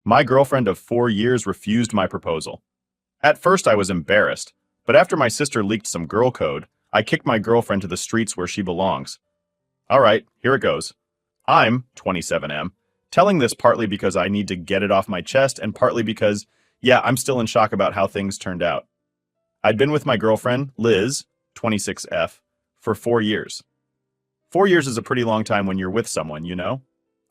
My girlfriend of 4 years refused my proposal. At first, I was embarrassed, but after my sister leaked some girl code, I kicked my girlfriend to the streets where she belongs. All right, here it goes. I'm 27M, telling this partly because I need to get it off my chest and partly because, yeah, I'm still in shock about how things turned out. I'd been with my girlfriend, Liz, 26F, for 4 years. 4 years is a pretty long time when you're with someone, you know?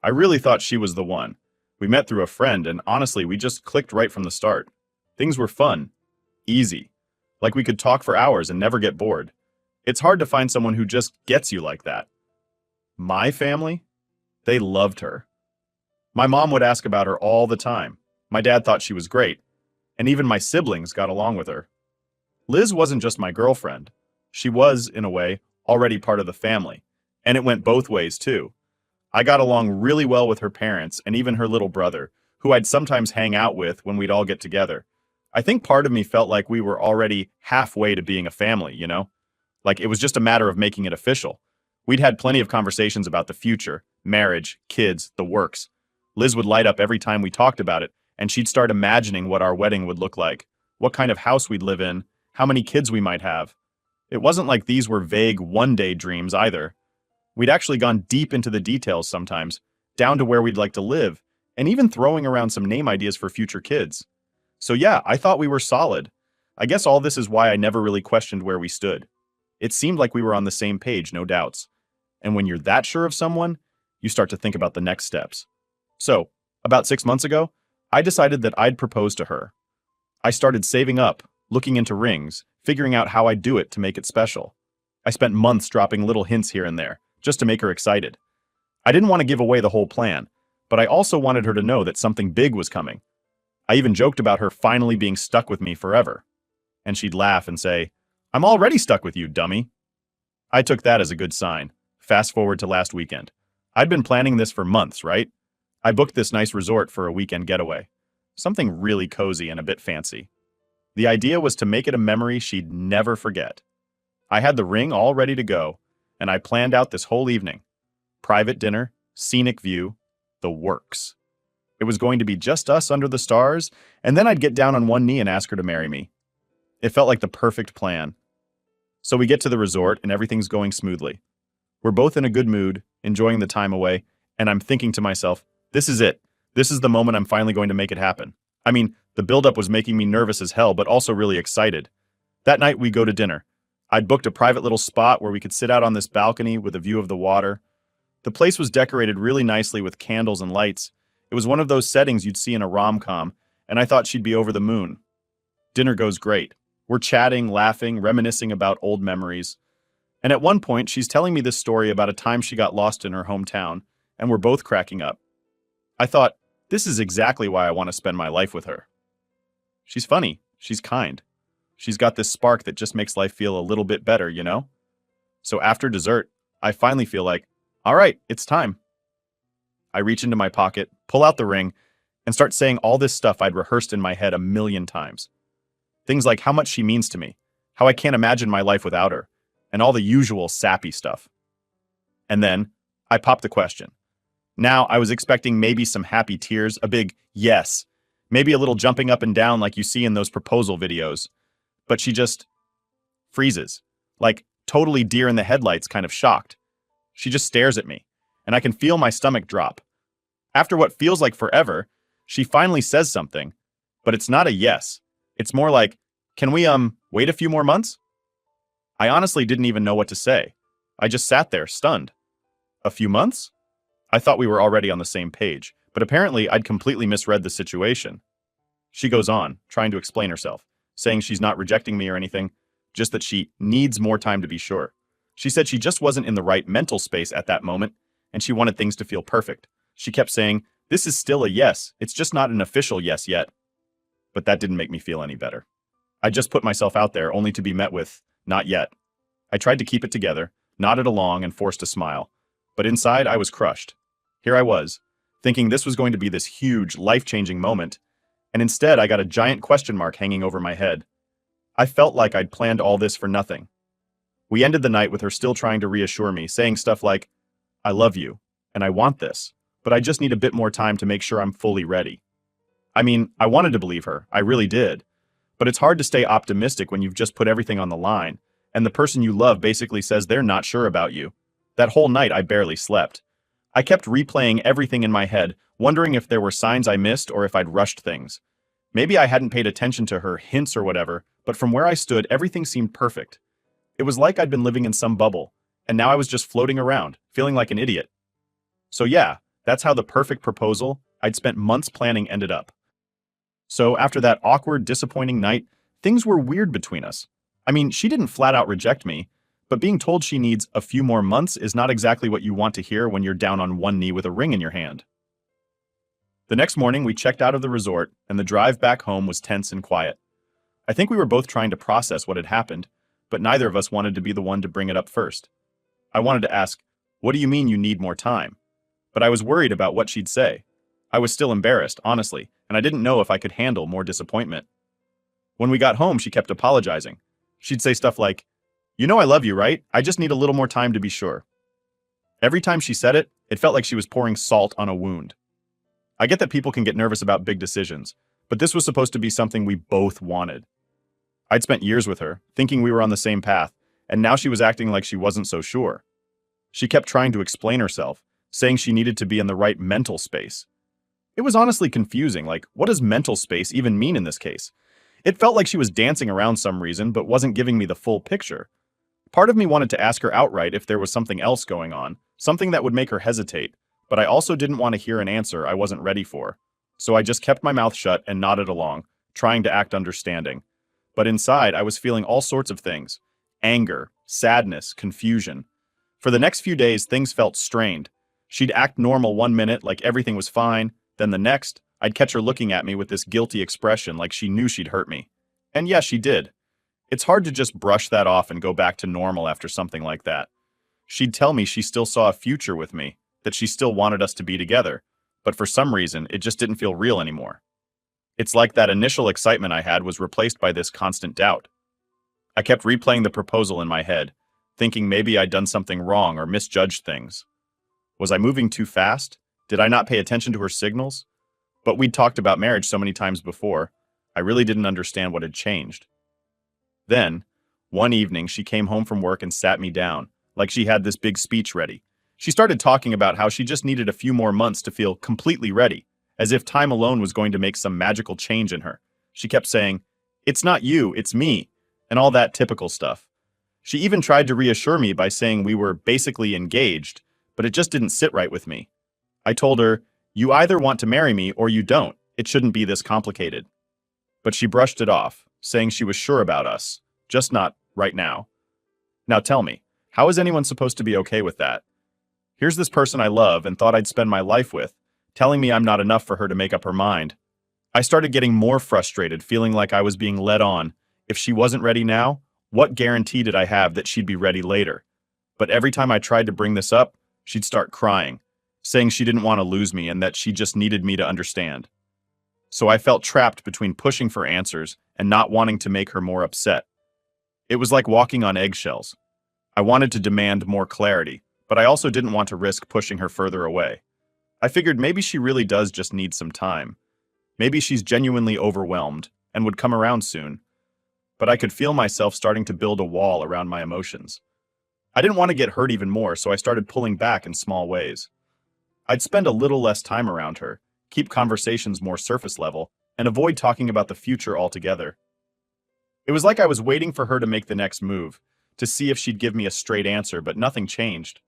I really thought she was the one. We met through a friend, and honestly, we just clicked right from the start. Things were fun, easy, like we could talk for hours and never get bored. It's hard to find someone who just gets you like that. My family? They loved her. My mom would ask about her all the time. My dad thought she was great, and even my siblings got along with her. Liz wasn't just my girlfriend. She was, in a way, already part of the family, and it went both ways, too. I got along really well with her parents and even her little brother, who I'd sometimes hang out with when we'd all get together. I think part of me felt like we were already halfway to being a family, you know? Like it was just a matter of making it official. We'd had plenty of conversations about the future, marriage, kids, the works. Liz would light up every time we talked about it, and she'd start imagining what our wedding would look like, what kind of house we'd live in, how many kids we might have. It wasn't like these were vague one-day dreams either. We'd actually gone deep into the details sometimes, down to where we'd like to live, and even throwing around some name ideas for future kids. So yeah, I thought we were solid. I guess all this is why I never really questioned where we stood. It seemed like we were on the same page, no doubts. And when you're that sure of someone, you start to think about the next steps. So, about 6 months ago, I decided that I'd propose to her. I started saving up, looking into rings, figuring out how I'd do it to make it special. I spent months dropping little hints here and there, just to make her excited. I didn't want to give away the whole plan, but I also wanted her to know that something big was coming. I even joked about her finally being stuck with me forever. And she'd laugh and say, "I'm already stuck with you, dummy." I took that as a good sign. Fast forward to last weekend. I'd been planning this for months, right? I booked this nice resort for a weekend getaway. Something really cozy and a bit fancy. The idea was to make it a memory she'd never forget. I had the ring all ready to go, and I planned out this whole evening. Private dinner, scenic view, the works. It was going to be just us under the stars, and then I'd get down on one knee and ask her to marry me. It felt like the perfect plan. So we get to the resort, and everything's going smoothly. We're both in a good mood, enjoying the time away, and I'm thinking to myself, this is it. This is the moment I'm finally going to make it happen. I mean, the buildup was making me nervous as hell, but also really excited. That night, we go to dinner. I'd booked a private little spot where we could sit out on this balcony with a view of the water. The place was decorated really nicely with candles and lights. It was one of those settings you'd see in a rom-com, and I thought she'd be over the moon. Dinner goes great. We're chatting, laughing, reminiscing about old memories. And at one point, she's telling me this story about a time she got lost in her hometown, and we're both cracking up. I thought, this is exactly why I want to spend my life with her. She's funny. She's kind. She's got this spark that just makes life feel a little bit better, you know? So after dessert, I finally feel like, all right, it's time. I reach into my pocket, pull out the ring, and start saying all this stuff I'd rehearsed in my head a million times. Things like how much she means to me, how I can't imagine my life without her, and all the usual sappy stuff. And then, I popped the question. Now, I was expecting maybe some happy tears, a big yes, maybe a little jumping up and down like you see in those proposal videos. But she just freezes, like totally deer in the headlights kind of shocked. She just stares at me, and I can feel my stomach drop. After what feels like forever, she finally says something, but it's not a yes. It's more like, can we, wait a few more months? I honestly didn't even know what to say. I just sat there, stunned. A few months? I thought we were already on the same page, but apparently I'd completely misread the situation. She goes on, trying to explain herself, saying she's not rejecting me or anything, just that she needs more time to be sure. She said she just wasn't in the right mental space at that moment, and she wanted things to feel perfect. She kept saying, this is still a yes, it's just not an official yes yet. But that didn't make me feel any better. I just put myself out there only to be met with, not yet. I tried to keep it together, nodded along and forced a smile. But inside, I was crushed. Here I was, thinking this was going to be this huge, life-changing moment, and instead I got a giant question mark hanging over my head. I felt like I'd planned all this for nothing. We ended the night with her still trying to reassure me, saying stuff like, I love you, and I want this, but I just need a bit more time to make sure I'm fully ready. I mean, I wanted to believe her, I really did. But it's hard to stay optimistic when you've just put everything on the line, and the person you love basically says they're not sure about you. That whole night I barely slept. I kept replaying everything in my head, wondering if there were signs I missed or if I'd rushed things. Maybe I hadn't paid attention to her hints or whatever, but from where I stood, everything seemed perfect. It was like I'd been living in some bubble, and now I was just floating around, feeling like an idiot. So yeah, that's how the perfect proposal I'd spent months planning ended up. So after that awkward, disappointing night, things were weird between us. I mean, she didn't flat out reject me, but being told she needs a few more months is not exactly what you want to hear when you're down on one knee with a ring in your hand. The next morning, we checked out of the resort, and the drive back home was tense and quiet. I think we were both trying to process what had happened, but neither of us wanted to be the one to bring it up first. I wanted to ask, "What do you mean you need more time?" But I was worried about what she'd say. I was still embarrassed, honestly, and I didn't know if I could handle more disappointment. When we got home, she kept apologizing. She'd say stuff like, "You know I love you, right? I just need a little more time to be sure." Every time she said it, it felt like she was pouring salt on a wound. I get that people can get nervous about big decisions, but this was supposed to be something we both wanted. I'd spent years with her, thinking we were on the same path, and now she was acting like she wasn't so sure. She kept trying to explain herself, saying she needed to be in the right mental space. It was honestly confusing, like, what does mental space even mean in this case? It felt like she was dancing around some reason, but wasn't giving me the full picture. Part of me wanted to ask her outright if there was something else going on, something that would make her hesitate, but I also didn't want to hear an answer I wasn't ready for. So I just kept my mouth shut and nodded along, trying to act understanding. But inside, I was feeling all sorts of things: anger, sadness, confusion. For the next few days, things felt strained. She'd act normal one minute, like everything was fine, then the next, I'd catch her looking at me with this guilty expression like she knew she'd hurt me. And yes, she did. It's hard to just brush that off and go back to normal after something like that. She'd tell me she still saw a future with me, that she still wanted us to be together, but for some reason, it just didn't feel real anymore. It's like that initial excitement I had was replaced by this constant doubt. I kept replaying the proposal in my head, thinking maybe I'd done something wrong or misjudged things. Was I moving too fast? Did I not pay attention to her signals? But we'd talked about marriage so many times before, I really didn't understand what had changed. Then, one evening, she came home from work and sat me down, like she had this big speech ready. She started talking about how she just needed a few more months to feel completely ready, as if time alone was going to make some magical change in her. She kept saying, "It's not you, it's me," and all that typical stuff. She even tried to reassure me by saying we were basically engaged, but it just didn't sit right with me. I told her, "You either want to marry me or you don't. It shouldn't be this complicated." But she brushed it off, saying she was sure about us, just not right now. Now tell me, how is anyone supposed to be okay with that? Here's this person I love and thought I'd spend my life with, telling me I'm not enough for her to make up her mind. I started getting more frustrated, feeling like I was being led on. If she wasn't ready now, what guarantee did I have that she'd be ready later? But every time I tried to bring this up, she'd start crying, saying she didn't want to lose me and that she just needed me to understand. So I felt trapped between pushing for answers and not wanting to make her more upset. It was like walking on eggshells. I wanted to demand more clarity, but I also didn't want to risk pushing her further away. I figured maybe she really does just need some time. Maybe she's genuinely overwhelmed and would come around soon. But I could feel myself starting to build a wall around my emotions. I didn't want to get hurt even more, so I started pulling back in small ways. I'd spend a little less time around her, keep conversations more surface level, and avoid talking about the future altogether. It was like I was waiting for her to make the next move, to see if she'd give me a straight answer, but nothing changed.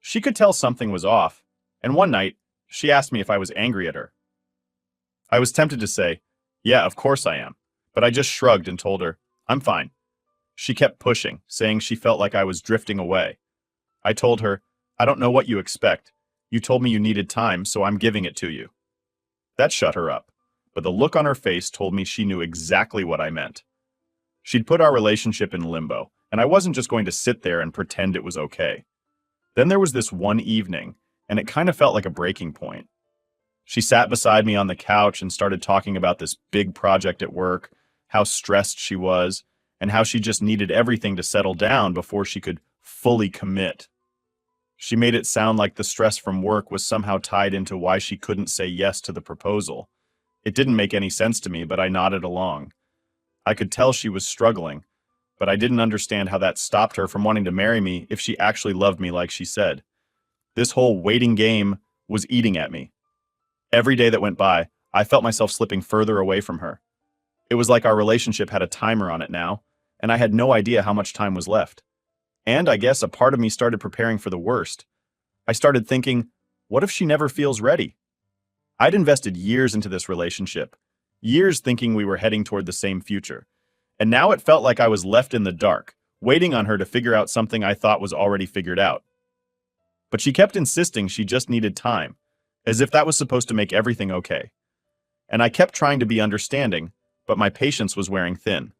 She could tell something was off, and one night, she asked me if I was angry at her. I was tempted to say, "Yeah, of course I am," but I just shrugged and told her, "I'm fine." She kept pushing, saying she felt like I was drifting away. I told her, "I don't know what you expect. You told me you needed time, so I'm giving it to you." That shut her up, but the look on her face told me she knew exactly what I meant. She'd put our relationship in limbo, and I wasn't just going to sit there and pretend it was okay. Then there was this one evening, and it kind of felt like a breaking point. She sat beside me on the couch and started talking about this big project at work, how stressed she was, and how she just needed everything to settle down before she could fully commit. She made it sound like the stress from work was somehow tied into why she couldn't say yes to the proposal. It didn't make any sense to me, but I nodded along. I could tell she was struggling, but I didn't understand how that stopped her from wanting to marry me if she actually loved me like she said. This whole waiting game was eating at me. Every day that went by, I felt myself slipping further away from her. It was like our relationship had a timer on it now, and I had no idea how much time was left. And I guess a part of me started preparing for the worst. I started thinking, what if she never feels ready? I'd invested years into this relationship, years thinking we were heading toward the same future. And now it felt like I was left in the dark, waiting on her to figure out something I thought was already figured out. But she kept insisting she just needed time, as if that was supposed to make everything okay. And I kept trying to be understanding, but my patience was wearing thin.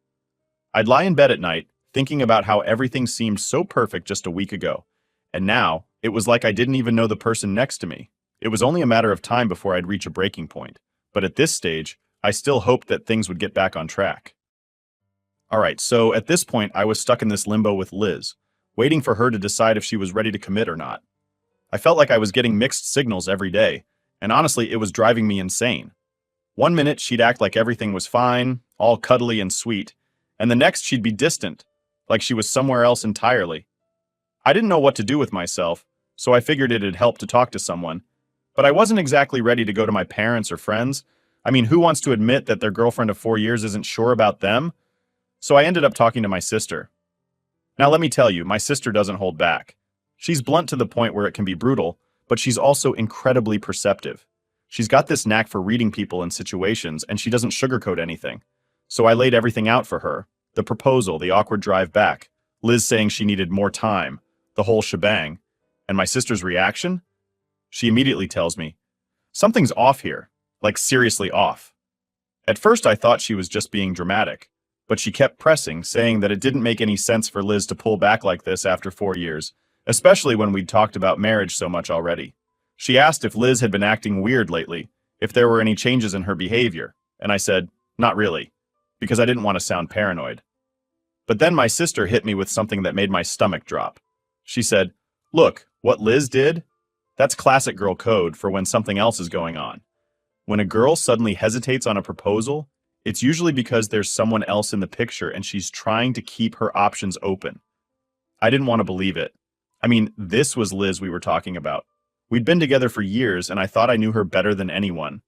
I'd lie in bed at night, thinking about how everything seemed so perfect just a week ago. And now, it was like I didn't even know the person next to me. It was only a matter of time before I'd reach a breaking point. But at this stage, I still hoped that things would get back on track. Alright, so at this point, I was stuck in this limbo with Liz, waiting for her to decide if she was ready to commit or not. I felt like I was getting mixed signals every day, and honestly, it was driving me insane. One minute, she'd act like everything was fine, all cuddly and sweet, and the next she'd be distant, like she was somewhere else entirely. I didn't know what to do with myself, so I figured it'd help to talk to someone, but I wasn't exactly ready to go to my parents or friends. I mean, who wants to admit that their girlfriend of 4 years isn't sure about them? So I ended up talking to my sister. Now let me tell you, my sister doesn't hold back. She's blunt to the point where it can be brutal, but she's also incredibly perceptive. She's got this knack for reading people and situations, and she doesn't sugarcoat anything. So I laid everything out for her. The proposal, the awkward drive back, Liz saying she needed more time, the whole shebang. And my sister's reaction? She immediately tells me, something's off here, like seriously off. At first I thought she was just being dramatic, but she kept pressing, saying that it didn't make any sense for Liz to pull back like this after 4 years, especially when we'd talked about marriage so much already. She asked if Liz had been acting weird lately, if there were any changes in her behavior, and I said, not really, because I didn't want to sound paranoid. But then my sister hit me with something that made my stomach drop. She said, look, what Liz did? That's classic girl code for when something else is going on. When a girl suddenly hesitates on a proposal, it's usually because there's someone else in the picture and she's trying to keep her options open. I didn't want to believe it. I mean, this was Liz we were talking about. We'd been together for years and I thought I knew her better than anyone.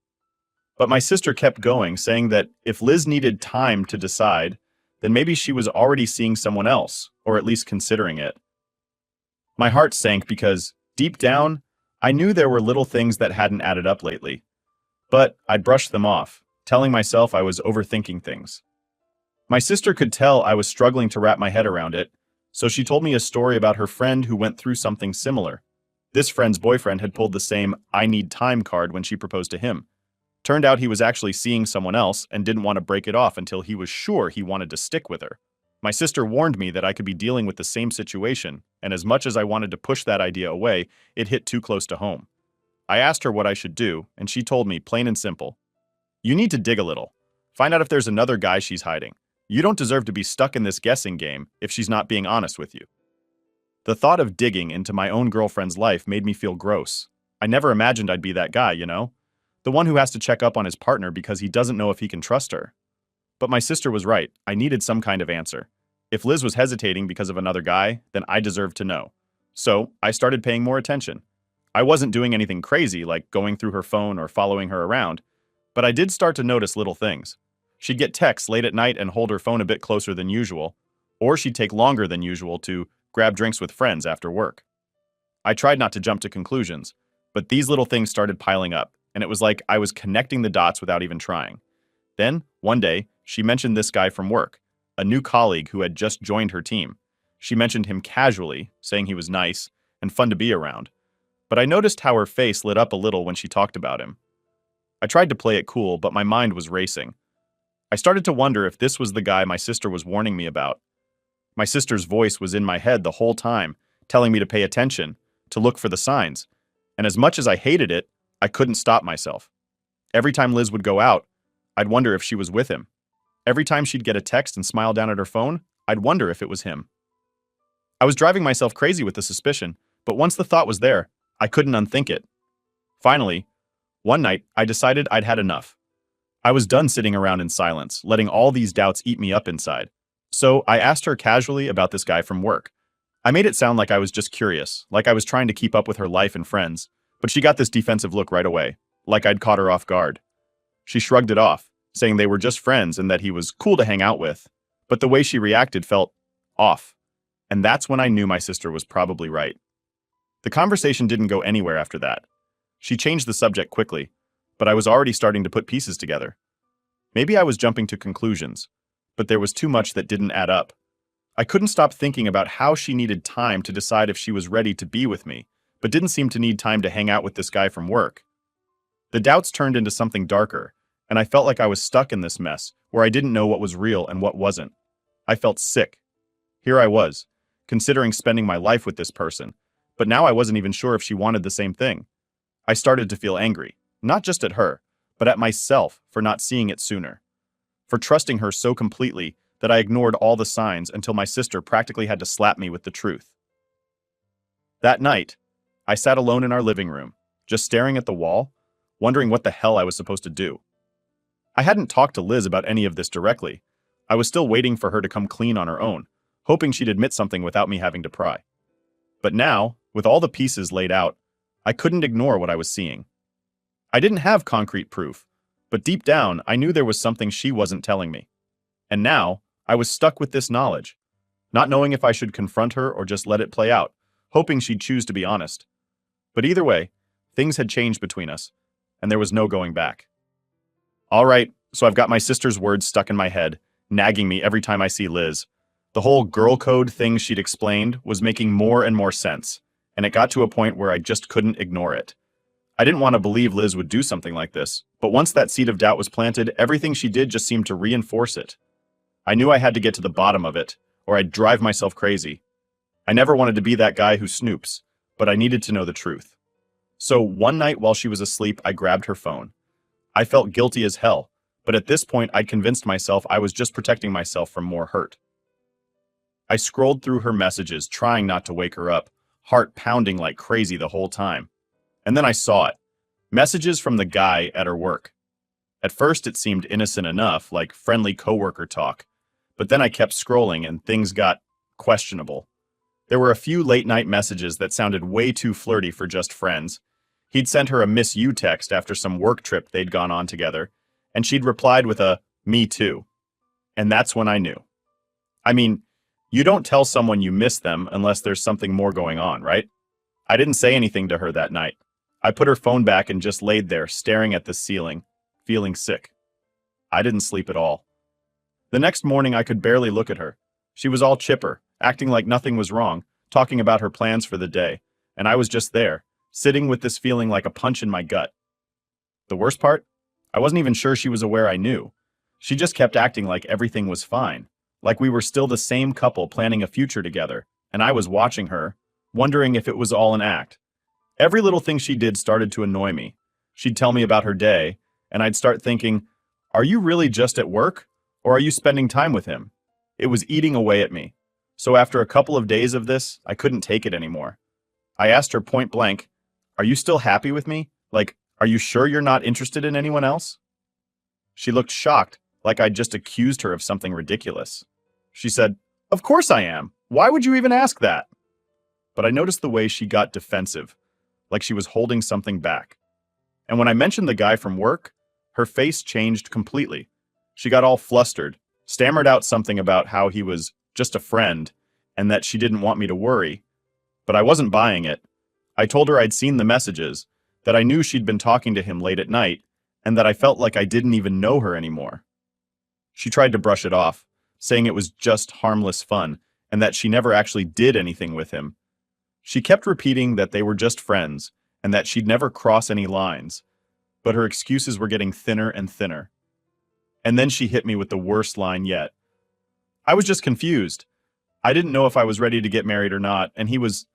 But my sister kept going, saying that if Liz needed time to decide, then maybe she was already seeing someone else, or at least considering it. My heart sank because, deep down, I knew there were little things that hadn't added up lately. But I'd brushed them off, telling myself I was overthinking things. My sister could tell I was struggling to wrap my head around it, so she told me a story about her friend who went through something similar. This friend's boyfriend had pulled the same "I need time" card when she proposed to him. Turned out he was actually seeing someone else and didn't want to break it off until he was sure he wanted to stick with her. My sister warned me that I could be dealing with the same situation, and as much as I wanted to push that idea away, it hit too close to home. I asked her what I should do, and she told me, plain and simple, you need to dig a little. Find out if there's another guy she's hiding. You don't deserve to be stuck in this guessing game if she's not being honest with you. The thought of digging into my own girlfriend's life made me feel gross. I never imagined I'd be that guy, you know? The one who has to check up on his partner because he doesn't know if he can trust her. But my sister was right. I needed some kind of answer. If Liz was hesitating because of another guy, then I deserved to know. So I started paying more attention. I wasn't doing anything crazy like going through her phone or following her around, but I did start to notice little things. She'd get texts late at night and hold her phone a bit closer than usual, or she'd take longer than usual to grab drinks with friends after work. I tried not to jump to conclusions, but these little things started piling up, and it was like I was connecting the dots without even trying. Then, one day, she mentioned this guy from work, a new colleague who had just joined her team. She mentioned him casually, saying he was nice and fun to be around, but I noticed how her face lit up a little when she talked about him. I tried to play it cool, but my mind was racing. I started to wonder if this was the guy my sister was warning me about. My sister's voice was in my head the whole time, telling me to pay attention, to look for the signs, and as much as I hated it, I couldn't stop myself. Every time Liz would go out, I'd wonder if she was with him. Every time she'd get a text and smile down at her phone, I'd wonder if it was him. I was driving myself crazy with the suspicion, but once the thought was there, I couldn't unthink it. Finally, one night, I decided I'd had enough. I was done sitting around in silence, letting all these doubts eat me up inside. So I asked her casually about this guy from work. I made it sound like I was just curious, like I was trying to keep up with her life and friends, but she got this defensive look right away, like I'd caught her off guard. She shrugged it off, saying they were just friends and that he was cool to hang out with, but the way she reacted felt off. And that's when I knew my sister was probably right. The conversation didn't go anywhere after that. She changed the subject quickly, but I was already starting to put pieces together. Maybe I was jumping to conclusions, but there was too much that didn't add up. I couldn't stop thinking about how she needed time to decide if she was ready to be with me, but didn't seem to need time to hang out with this guy from work. The doubts turned into something darker, and I felt like I was stuck in this mess where I didn't know what was real and what wasn't. I felt sick. Here I was, considering spending my life with this person, but now I wasn't even sure if she wanted the same thing. I started to feel angry, not just at her, but at myself for not seeing it sooner, for trusting her so completely that I ignored all the signs until my sister practically had to slap me with the truth. That night, I sat alone in our living room, just staring at the wall, wondering what the hell I was supposed to do. I hadn't talked to Liz about any of this directly. I was still waiting for her to come clean on her own, hoping she'd admit something without me having to pry. But now, with all the pieces laid out, I couldn't ignore what I was seeing. I didn't have concrete proof, but deep down, I knew there was something she wasn't telling me. And now, I was stuck with this knowledge, not knowing if I should confront her or just let it play out, hoping she'd choose to be honest. But either way, things had changed between us, and there was no going back. All right, so I've got my sister's words stuck in my head, nagging me every time I see Liz. The whole girl code thing she'd explained was making more and more sense, and it got to a point where I just couldn't ignore it. I didn't want to believe Liz would do something like this, but once that seed of doubt was planted, everything she did just seemed to reinforce it. I knew I had to get to the bottom of it, or I'd drive myself crazy. I never wanted to be that guy who snoops, but I needed to know the truth. So one night while she was asleep, I grabbed her phone. I felt guilty as hell, but at this point I'd convinced myself I was just protecting myself from more hurt. I scrolled through her messages, trying not to wake her up, heart pounding like crazy the whole time. And then I saw it. Messages from the guy at her work. At first it seemed innocent enough, like friendly coworker talk, but then I kept scrolling and things got questionable. There were a few late-night messages that sounded way too flirty for just friends. He'd sent her a miss you text after some work trip they'd gone on together, and she'd replied with a me too. And that's when I knew. I mean, you don't tell someone you miss them unless there's something more going on, right? I didn't say anything to her that night. I put her phone back and just laid there, staring at the ceiling, feeling sick. I didn't sleep at all. The next morning I could barely look at her. She was all chipper, acting like nothing was wrong, talking about her plans for the day, and I was just there, sitting with this feeling like a punch in my gut. The worst part? I wasn't even sure she was aware I knew. She just kept acting like everything was fine, like we were still the same couple planning a future together, and I was watching her, wondering if it was all an act. Every little thing she did started to annoy me. She'd tell me about her day, and I'd start thinking, are you really just at work, or are you spending time with him? It was eating away at me. So after a couple of days of this, I couldn't take it anymore. I asked her point blank, are you still happy with me? Like, are you sure you're not interested in anyone else? She looked shocked, like I'd just accused her of something ridiculous. She said, of course I am. Why would you even ask that? But I noticed the way she got defensive, like she was holding something back. And when I mentioned the guy from work, her face changed completely. She got all flustered, stammered out something about how he was just a friend and that she didn't want me to worry. But I wasn't buying it. I told her I'd seen the messages, that I knew she'd been talking to him late at night, and that I felt like I didn't even know her anymore. She tried to brush it off, saying it was just harmless fun and that she never actually did anything with him. She kept repeating that they were just friends and that she'd never cross any lines, but her excuses were getting thinner and thinner. And then she hit me with the worst line yet. I was just confused. I didn't know if I was ready to get married or not, and he was,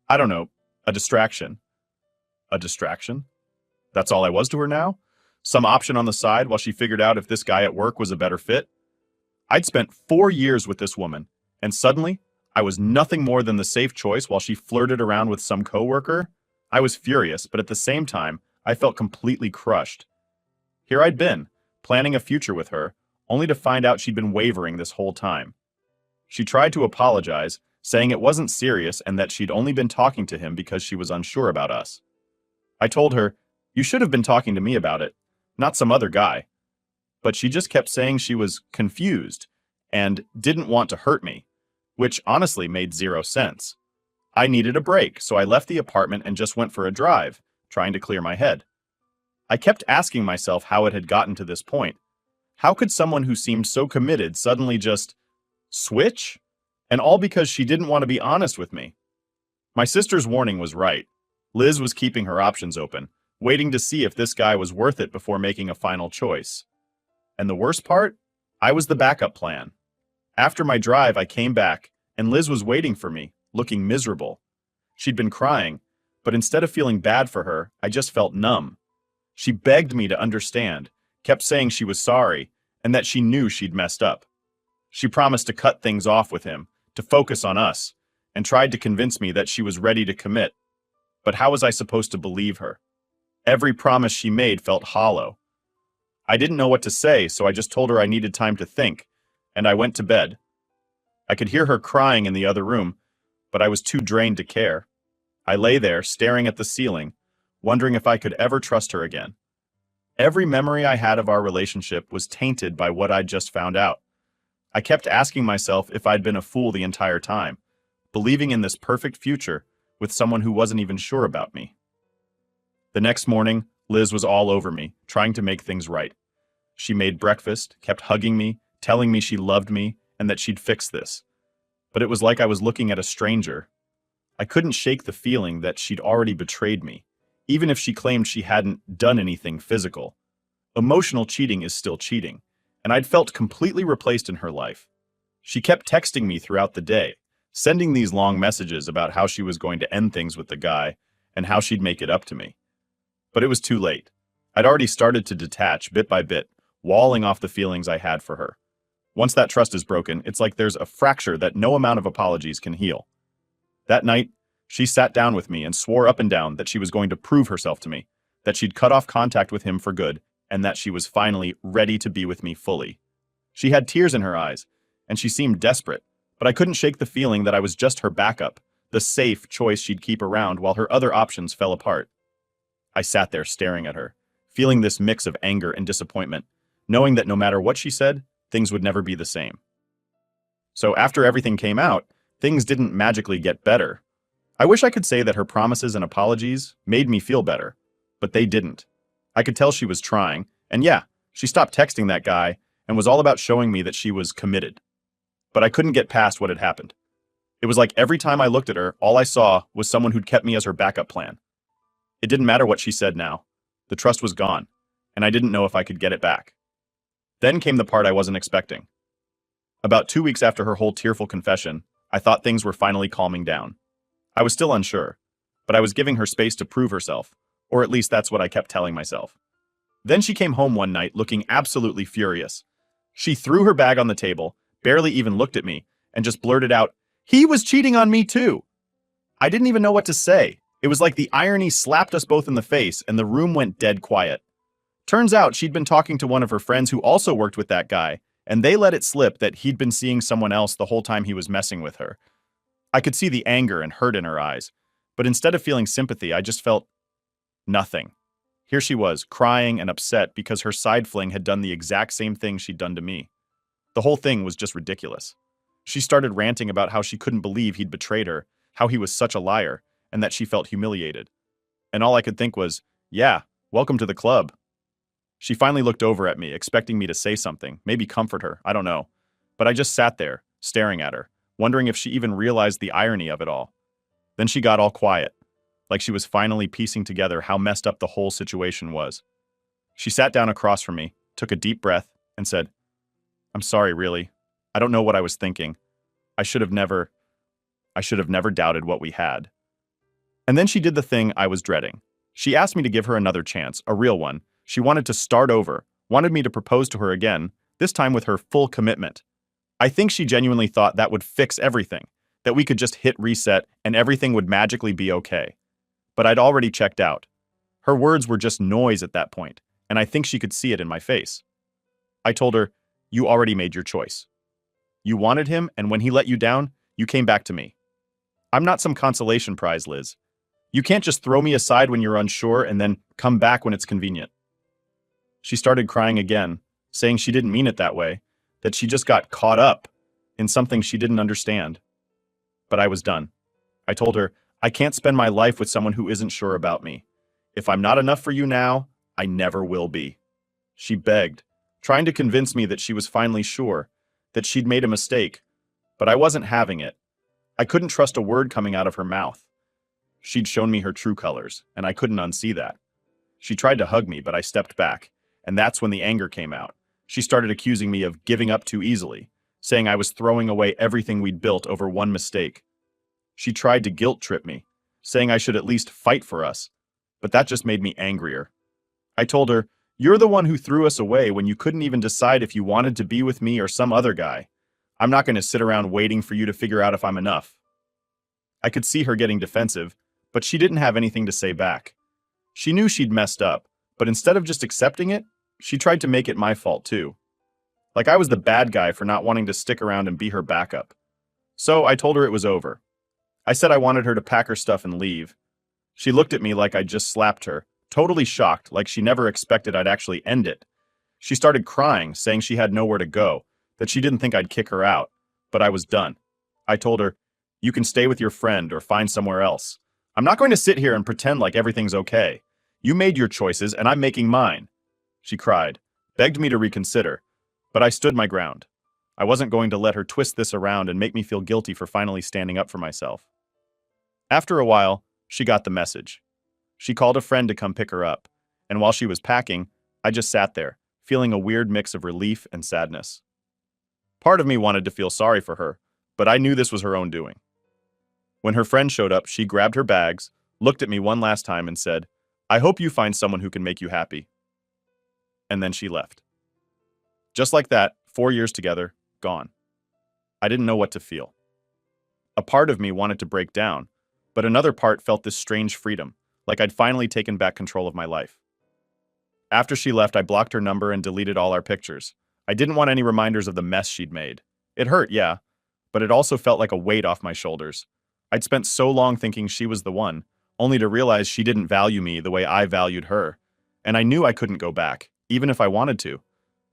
I don't know, a distraction. A distraction? That's all I was to her now? Some option on the side while she figured out if this guy at work was a better fit? I'd spent 4 years with this woman, and suddenly, I was nothing more than the safe choice while she flirted around with some coworker? I was furious, but at the same time, I felt completely crushed. Here I'd been, planning a future with her, only to find out she'd been wavering this whole time. She tried to apologize, saying it wasn't serious and that she'd only been talking to him because she was unsure about us. I told her, "You should have been talking to me about it, not some other guy." But she just kept saying she was confused and didn't want to hurt me, which honestly made zero sense. I needed a break, so I left the apartment and just went for a drive, trying to clear my head. I kept asking myself how it had gotten to this point. How could someone who seemed so committed suddenly just switch? And all because she didn't want to be honest with me. My sister's warning was right. Liz was keeping her options open, waiting to see if this guy was worth it before making a final choice. And the worst part? I was the backup plan. After my drive, I came back, and Liz was waiting for me, looking miserable. She'd been crying, but instead of feeling bad for her, I just felt numb. She begged me to understand, kept saying she was sorry, and that she knew she'd messed up. She promised to cut things off with him, to focus on us, and tried to convince me that she was ready to commit. But how was I supposed to believe her? Every promise she made felt hollow. I didn't know what to say, so I just told her I needed time to think, and I went to bed. I could hear her crying in the other room, but I was too drained to care. I lay there, staring at the ceiling, wondering if I could ever trust her again. Every memory I had of our relationship was tainted by what I'd just found out. I kept asking myself if I'd been a fool the entire time, believing in this perfect future with someone who wasn't even sure about me. The next morning, Liz was all over me, trying to make things right. She made breakfast, kept hugging me, telling me she loved me, and that she'd fix this. But it was like I was looking at a stranger. I couldn't shake the feeling that she'd already betrayed me, even if she claimed she hadn't done anything physical. Emotional cheating is still cheating, and I'd felt completely replaced in her life. She kept texting me throughout the day, sending these long messages about how she was going to end things with the guy and how she'd make it up to me. But it was too late. I'd already started to detach bit by bit, walling off the feelings I had for her. Once that trust is broken, it's like there's a fracture that no amount of apologies can heal. That night, she sat down with me and swore up and down that she was going to prove herself to me, that she'd cut off contact with him for good, and that she was finally ready to be with me fully. She had tears in her eyes, and she seemed desperate, but I couldn't shake the feeling that I was just her backup, the safe choice she'd keep around while her other options fell apart. I sat there staring at her, feeling this mix of anger and disappointment, knowing that no matter what she said, things would never be the same. So after everything came out, things didn't magically get better. I wish I could say that her promises and apologies made me feel better, but they didn't. I could tell she was trying, and yeah, she stopped texting that guy and was all about showing me that she was committed. But I couldn't get past what had happened. It was like every time I looked at her, all I saw was someone who'd kept me as her backup plan. It didn't matter what she said now. The trust was gone, and I didn't know if I could get it back. Then came the part I wasn't expecting. About 2 weeks after her whole tearful confession, I thought things were finally calming down. I was still unsure, but I was giving her space to prove herself, or at least that's what I kept telling myself. Then she came home one night looking absolutely furious. She threw her bag on the table, barely even looked at me, and just blurted out, "He was cheating on me too!" I didn't even know what to say. It was like the irony slapped us both in the face and the room went dead quiet. Turns out she'd been talking to one of her friends who also worked with that guy, and they let it slip that he'd been seeing someone else the whole time he was messing with her. I could see the anger and hurt in her eyes, but instead of feeling sympathy, I just felt nothing. Here she was, crying and upset because her side fling had done the exact same thing she'd done to me. The whole thing was just ridiculous. She started ranting about how she couldn't believe he'd betrayed her, how he was such a liar, and that she felt humiliated. And all I could think was, yeah, welcome to the club. She finally looked over at me, expecting me to say something, maybe comfort her, I don't know. But I just sat there, staring at her, wondering if she even realized the irony of it all. Then she got all quiet, like she was finally piecing together how messed up the whole situation was. She sat down across from me, took a deep breath, and said, "I'm sorry, really. I don't know what I was thinking. I should have never doubted what we had." And then she did the thing I was dreading. She asked me to give her another chance, a real one. She wanted to start over, wanted me to propose to her again, this time with her full commitment. I think she genuinely thought that would fix everything, that we could just hit reset and everything would magically be okay. But I'd already checked out. Her words were just noise at that point, and I think she could see it in my face. I told her, "You already made your choice. You wanted him, and when he let you down, you came back to me. I'm not some consolation prize, Liz. You can't just throw me aside when you're unsure and then come back when it's convenient." She started crying again, saying she didn't mean it that way, that she just got caught up in something she didn't understand. But I was done. I told her, "I can't spend my life with someone who isn't sure about me. If I'm not enough for you now, I never will be." She begged, trying to convince me that she was finally sure, that she'd made a mistake, but I wasn't having it. I couldn't trust a word coming out of her mouth. She'd shown me her true colors, and I couldn't unsee that. She tried to hug me, but I stepped back, and that's when the anger came out. She started accusing me of giving up too easily, saying I was throwing away everything we'd built over one mistake. She tried to guilt trip me, saying I should at least fight for us, but that just made me angrier. I told her, "You're the one who threw us away when you couldn't even decide if you wanted to be with me or some other guy. I'm not going to sit around waiting for you to figure out if I'm enough." I could see her getting defensive, but she didn't have anything to say back. She knew she'd messed up, but instead of just accepting it, she tried to make it my fault too. Like I was the bad guy for not wanting to stick around and be her backup. So I told her it was over. I said I wanted her to pack her stuff and leave. She looked at me like I'd just slapped her, totally shocked, like she never expected I'd actually end it. She started crying, saying she had nowhere to go, that she didn't think I'd kick her out, but I was done. I told her, "You can stay with your friend or find somewhere else. I'm not going to sit here and pretend like everything's okay. You made your choices and I'm making mine." She cried, begged me to reconsider, but I stood my ground. I wasn't going to let her twist this around and make me feel guilty for finally standing up for myself. After a while, she got the message. She called a friend to come pick her up, and while she was packing, I just sat there, feeling a weird mix of relief and sadness. Part of me wanted to feel sorry for her, but I knew this was her own doing. When her friend showed up, she grabbed her bags, looked at me one last time and said, "I hope you find someone who can make you happy." And then she left. Just like that, 4 years together, gone. I didn't know what to feel. A part of me wanted to break down, but another part felt this strange freedom, like I'd finally taken back control of my life. After she left, I blocked her number and deleted all our pictures. I didn't want any reminders of the mess she'd made. It hurt, yeah, but it also felt like a weight off my shoulders. I'd spent so long thinking she was the one, only to realize she didn't value me the way I valued her. And I knew I couldn't go back, even if I wanted to.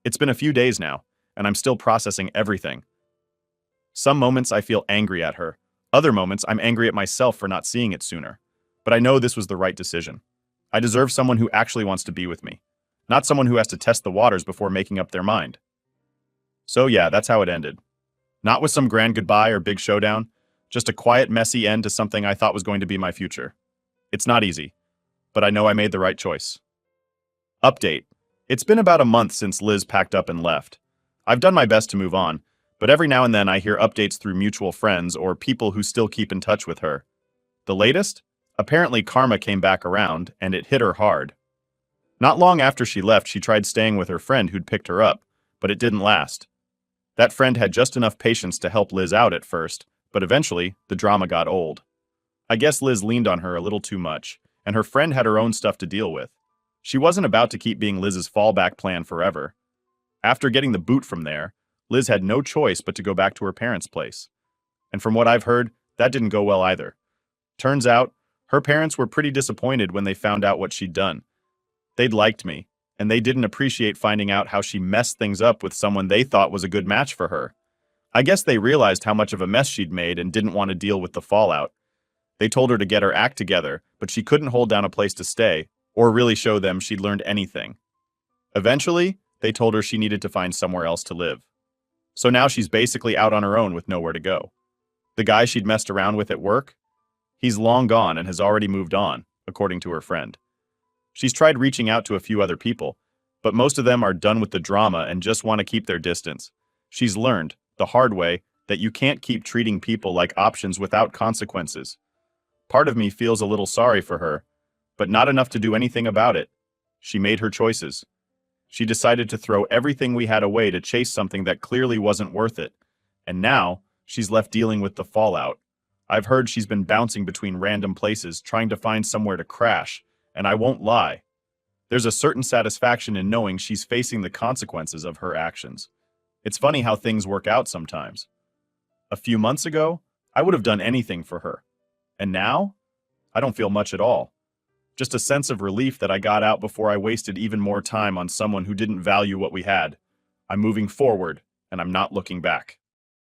It's been a few days now, and I'm still processing everything. Some moments I feel angry at her. Other moments I'm angry at myself for not seeing it sooner. But I know this was the right decision. I deserve someone who actually wants to be with me, not someone who has to test the waters before making up their mind. So yeah, that's how it ended. Not with some grand goodbye or big showdown, just a quiet, messy end to something I thought was going to be my future. It's not easy, but I know I made the right choice. Update. It's been about a month since Liz packed up and left. I've done my best to move on, but every now and then I hear updates through mutual friends or people who still keep in touch with her. The latest? Apparently karma came back around, and it hit her hard. Not long after she left, she tried staying with her friend who'd picked her up, but it didn't last. That friend had just enough patience to help Liz out at first, but eventually, the drama got old. I guess Liz leaned on her a little too much, and her friend had her own stuff to deal with. She wasn't about to keep being Liz's fallback plan forever. After getting the boot from there, Liz had no choice but to go back to her parents' place. And from what I've heard, that didn't go well either. Turns out, her parents were pretty disappointed when they found out what she'd done. They'd liked me, and they didn't appreciate finding out how she messed things up with someone they thought was a good match for her. I guess they realized how much of a mess she'd made and didn't want to deal with the fallout. They told her to get her act together, but she couldn't hold down a place to stay, or really show them she'd learned anything. Eventually, they told her she needed to find somewhere else to live. So now she's basically out on her own with nowhere to go. The guy she'd messed around with at work? He's long gone and has already moved on, according to her friend. She's tried reaching out to a few other people, but most of them are done with the drama and just want to keep their distance. She's learned, the hard way, that you can't keep treating people like options without consequences. Part of me feels a little sorry for her, but not enough to do anything about it. She made her choices. She decided to throw everything we had away to chase something that clearly wasn't worth it. And now, she's left dealing with the fallout. I've heard she's been bouncing between random places, trying to find somewhere to crash, and I won't lie. There's a certain satisfaction in knowing she's facing the consequences of her actions. It's funny how things work out sometimes. A few months ago, I would have done anything for her. And now, I don't feel much at all. Just a sense of relief that I got out before I wasted even more time on someone who didn't value what we had. I'm moving forward, and I'm not looking back.